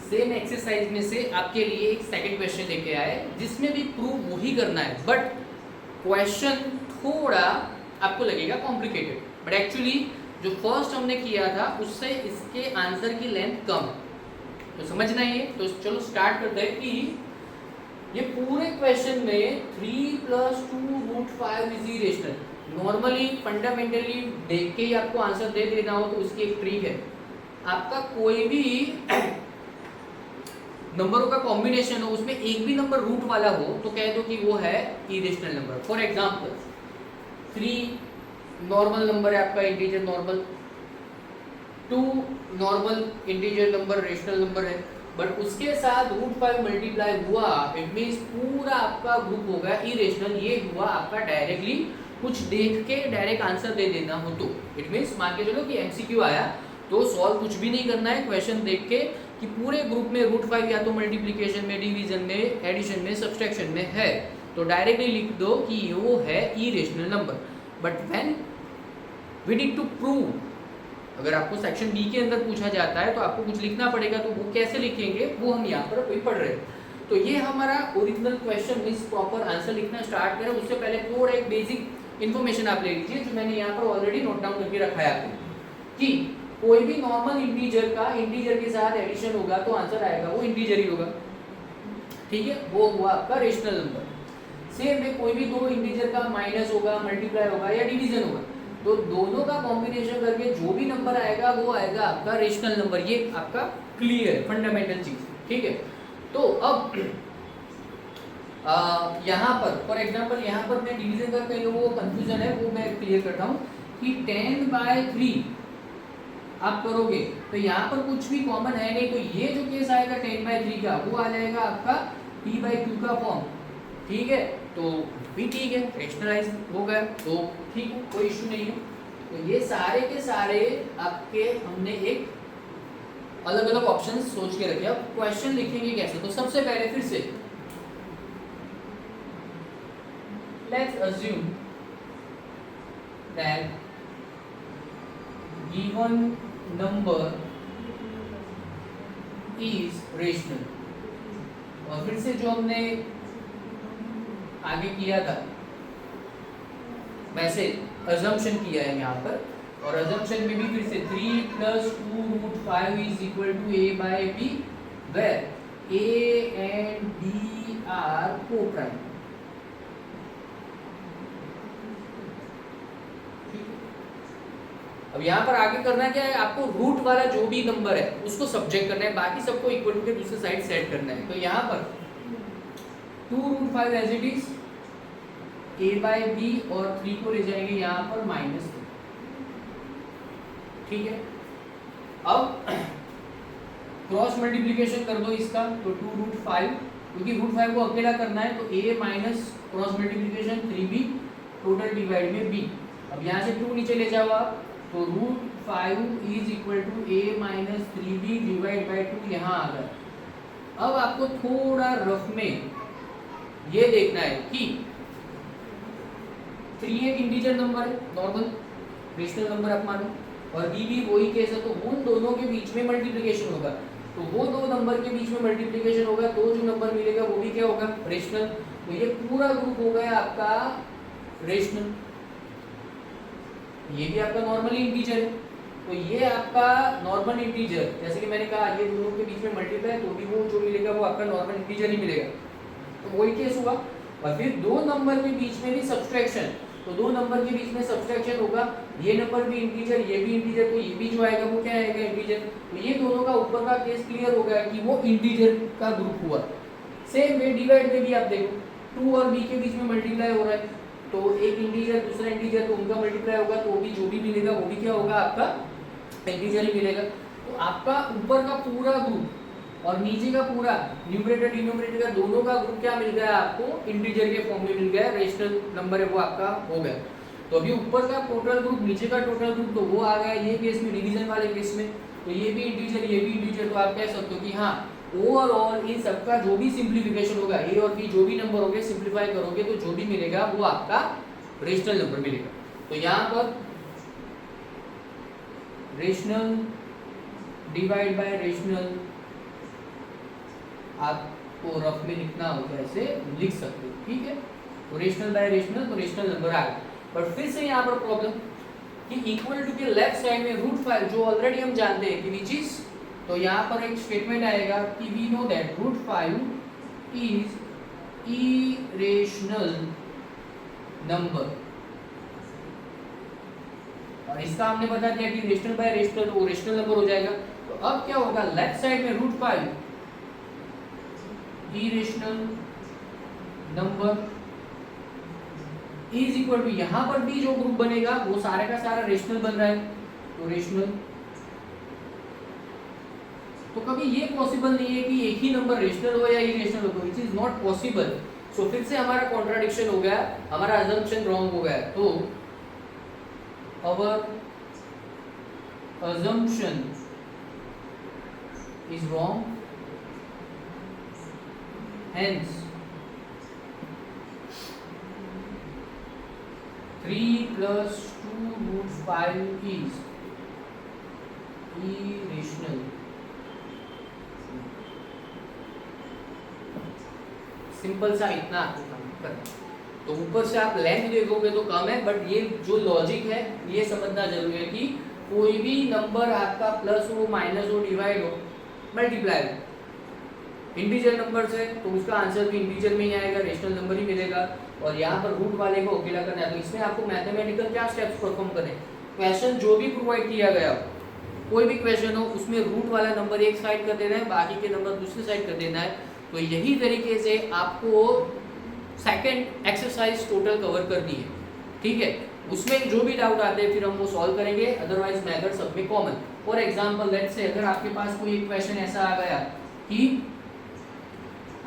Same exercise में से आपके लिए एक सेकंड क्वेश्चन लेके आए जिसमें भी प्रूव वही करना है, बट क्वेश्चन थोड़ा आपको लगेगा कॉम्प्लिकेटेड, बट एक्चुअली जो फर्स्ट हमने किया था उससे इसके आंसर की लेंथ कम है, तो समझना ही है। तो चलो स्टार्ट करते हैं कि ये पूरे क्वेश्चन में 3 + 2√5 इज इरेशनल। नॉर्मली फंडामेंटली देख के ही आपको आंसर दे देना हो तो उसकी एक ट्रिक है, आपका कोई भी नंबरों का कॉम्बिनेशन हो उसमें एक भी नंबर रूट वाला हो तो कह दो कि वो है irrational number. For example 3 normal number है आपका, integer normal, 2 normal integer number rational number है, बट उसके साथ √5 मल्टीप्लाई हुआ, इट मीन्स पूरा आपका ग्रुप हो गया इरेशनल। ये हुआ आपका डायरेक्टली कुछ देख के डायरेक्ट आंसर दे देना हो तो इट मीन्स मान के चलो कि एमसीक्यू आया तो सॉल्व कुछ भी नहीं करना है, क्वेश्चन देख के कि पूरे ग्रुप में √5 या तो मल्टीप्लिकेशन में, डिवीजन में, एडिशन में, सब्सट्रैक्शन में है तो डायरेक्टली लिख दो कि वो है irrational number. But when we need to prove, अगर आपको सेक्शन बी के अंदर पूछा जाता है तो आपको कुछ लिखना पड़ेगा, तो वो कैसे लिखेंगे वो हम यहाँ पर अभी पढ़ रहे हैं। तो ये हमारा original question means proper answer लिखना स्टार्ट करें उससे पहले थोड़ा एक बेसिक इन्फॉर्मेशन आप ले लीजिए जो मैंने यहाँ पर ऑलरेडी नोट डाउन करके रखा है आपको, कि कोई भी नॉर्मल इंटीजर का इंटीजर के साथ एडिशन होगा तो आंसर आएगा वो इंटीजर ही होगा, ठीक है, वो हुआ आपका रेशनल नंबर। सेम में कोई भी दो इंटीजर का माइनस होगा, मल्टीप्लाई होगा या डिवीजन होगा तो दोनों का कॉम्बिनेशन करके जो भी नंबर आएगा वो आएगा आपका रेशनल नंबर। ये आपका क्लियर फंडामेंटल चीज, ठीक है। तो अब यहाँ पर फॉर एग्जांपल यहाँ पर मैं डिवीजन का कई लोगों को कंफ्यूजन है वो मैं क्लियर करता हूँ कि 10/3 आप करोगे तो यहाँ पर कुछ भी कॉमन है नहीं, तो ये जो केस आएगा 10/3 का वो आ जाएगा आपका p/q का फॉर्म, ठीक है, तो भी ठीक है, रेशनलाइज हो गया तो ठीक है, कोई इश्यू नहीं है। तो ये सारे के सारे आपके हमने एक अलग अलग ऑप्शन सोच के रखे। अब क्वेश्चन लिखेंगे कैसे, तो सबसे पहले फिर से let's assume that given number is rational, और फिर से जो हमने आगे किया था वैसे अजम्पशन किया है यहाँ पर, और अजम्पशन में भी फिर से 3 + 2√5 is equal to a/b where a and b are coprime. अब यहाँ पर आगे करना क्या है, आपको रूट वाला जो भी नंबर है उसको सब्जेक्ट करना है, बाकी सबको इक्वल टू के दूसरे साइड सेट करना है। तो यहाँ पर 2√5 एज इट इज, a/b और 3 को ले जाएंगे यहाँ पर -3, ठीक है। अब क्रॉस मल्टीप्लिकेशन कर दो इसका, तो 2√5, क्योंकि √5 को अकेला करना है तो a minus cross multiplication 3b total divide में b। अब यहाँ से 2 नीचे ले जाओ आप तो √5 is equal to a minus 3b divide by 2 यहाँ आ गया। अब आपको थोड़ा रफ में ये देखना है कि 3 एक इंटीजर नंबर है, नॉर्मल रेशनल नंबर आप मानो, और b भी वही केस है, तो उन दोनों के बीच में मल्टीप्लिकेशन होगा, तो वो दो नंबर के बीच में मल्टीप्लिकेशन होगा तो जो नंबर मिलेगा वो भी क्या होगा, रेशनल। तो ये पूरा ग्रुप हो गया आपका रेशनल, ये भी आपका नॉर्मली इंटीजर है, तो ये आपका नॉर्मल इंटीजर, जैसे कि मैंने कहा ये दोनों के बीच में मल्टीप्लाई तो भी वो जो मिलेगा वो आपका नॉर्मल इंटीजर ही मिलेगा, तो वही केस हुआ। और फिर दो नंबर के बीच में भी सब्सट्रैक्शन, तो दो नंबर के बीच में सब्सट्रैक्शन होगा, ये नंबर भी इंटीजर ये भी इंटीजर, तो ये भी जो आएगा वो क्या आएगा, इंटीजर। तो ये दोनों का ऊपर का केस क्लियर हो गया कि वो इंटीजर का ग्रुप हुआ। सेम वे डिवाइड में भी आप देखो 2 और b के बीच में मल्टीप्लाई हो रहा है, तो एक इंटीजर दूसरा इंटीजर, तो उनका मल्टीप्लाई होगा तो भी जो भी मिलेगा वो भी क्या होगा, आपका इंटीजर ही मिलेगा। तो आपका ऊपर का पूरा ग्रुप और नीचे का पूरा न्यूमरेटर डिनोमिनेटर का दोनों का ग्रुप क्या मिल गया आपको, इंटीजर के फॉर्म में मिल गया, रेशनल नंबर है वो आपका हो गया। तो अभी ऊपर का टोटल ग्रुप नीचे का टोटल ग्रुप तो वो आ गया ये केस में, डिवीजन वाले केस में, तो ये भी इंटीजर ये भी इंटीजर, तो आप कह सकते हो कि हाँ ओवरऑल इन सबका जो भी सिंप्लीफिकेशन होगा, ए और बी जो भी नंबर होंगे सिंप्लीफाई करोगे तो जो भी मिलेगा वो आपका रेशनल नंबर मिलेगा। तो यहाँ पर रेशनल डिवाइड बाय रेशनल आपको रफ में लिखना हो तो ऐसे लिख सकते हो, ठीक है। तो रेशनल बाय रेशनल, तो रेशनल नंबर आ गया। पर फिर से यहाँ पर प्रॉब्लम कि इक्वल टू के लेफ्ट साइड में √5 जो ऑलरेडी हम जानते हैं कि विच इज, तो यहाँ पर एक स्टेटमेंट आएगा कि we know that √5 is irrational number, और इसका हमने बता दिया कि रेशनल बाय रेशनल वो रेशनल नंबर हो जाएगा। तो अब क्या होगा, लेफ्ट साइड में √5 irrational number is equal to, यहां पर भी जो ग्रुप बनेगा वो सारे का सारा रेशनल बन रहा है, तो रेशनल। तो कभी ये पॉसिबल नहीं है कि एक ही नंबर रेशनल हो या इरेशनल हो, इट इज नॉट पॉसिबल। सो फिर से हमारा कॉन्ट्राडिक्शन हो गया, हमारा अजम्पशन रॉन्ग हो गया। तो our assumption is wrong, hence 3 plus 2√5 is irrational। Simple सा इतना आपको काम करना। तो ऊपर से आप लेंथ देखोगे तो कम है, बट ये जो लॉजिक है ये समझना जरूरी है कि कोई भी नंबर आपका प्लस हो, माइनस हो, डिवाइड हो, मल्टीप्लाई हो, इंटीजर नंबर से तो उसका आंसर भी इंटीजर में ही आएगा, रेशनल नंबर ही मिलेगा। और यहाँ पर रूट वाले को अकेला करना है, तो इसमें आपको मैथमेटिकल क्या स्टेप्स परफॉर्म करने, क्वेश्चन जो भी प्रोवाइड किया गया हो, कोई भी क्वेश्चन हो उसमें रूट वाला नंबर एक साइड कर देना है, बाकी के नंबर दूसरी साइड कर देना है। तो यही तरीके से आपको सेकंड एक्सरसाइज टोटल कवर करनी है, ठीक है। उसमें जो भी डाउट आते हैं फिर हम वो सॉल्व करेंगे, अदरवाइज मेथड सब में common. For example let's say अगर आपके पास कोई एक क्वेश्चन ऐसा आ गया कि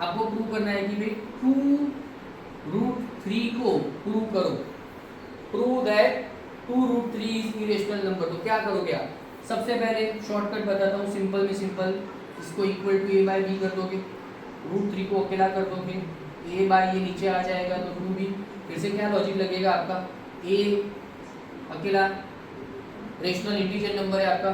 आपको प्रूव करना है कि भाई 2√3 को प्रूव करो, prove that 2√3 is irrational number. तो क्या करोगे आप, सबसे पहले शॉर्टकट बताता हूँ, सिंपल में सिंपल, इसको इक्वल टू a/b कर दोगे, √3 को अकेला कर दोगे, a बाय ये नीचे आ जाएगा तो 2b। फिर से क्या लॉजिक लगेगा आपका, a अकेला रेशनल इंटीजर नंबर है आपका,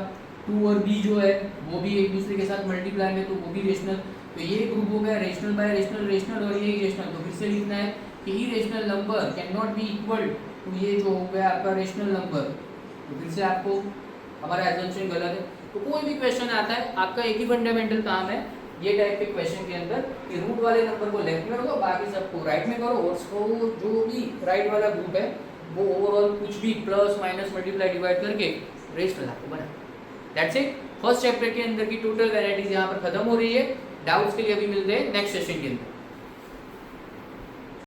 2 और b जो है वो भी एक दूसरे के साथ मल्टीप्लाई में, तो वो भी रेशनल। तो ये ग्रुप हो गया रेशनल बाय रेशनल, रेशनल और ये इरेशनल। तो फिर से लिखना है कि irrational number can not be equal to ये जो हो गया आपका रेशनल नंबर। तो फिर से आपको हमारा एजम्पशन गलत है। तो कोई भी क्वेश्चन आता है आपका एक ही फंडामेंटल काम है ये टाइप के क्वेश्चन के अंदर कि रूट वाले नंबर को लेफ्ट में रखो, बाकी सबको राइट में करो, और जो भी राइट वाला ग्रुप है वो ओवरऑल कुछ भी प्लस माइनस मल्टीप्लाई डिवाइड करके रेशनल आपको बना। That's it. फर्स्ट चैप्टर के अंदर की टोटल वैरायटीज यहाँ पर खत्म हो रही है। डाउट्स के लिए अभी मिलते हैं नेक्स्ट सेशन के अंदर।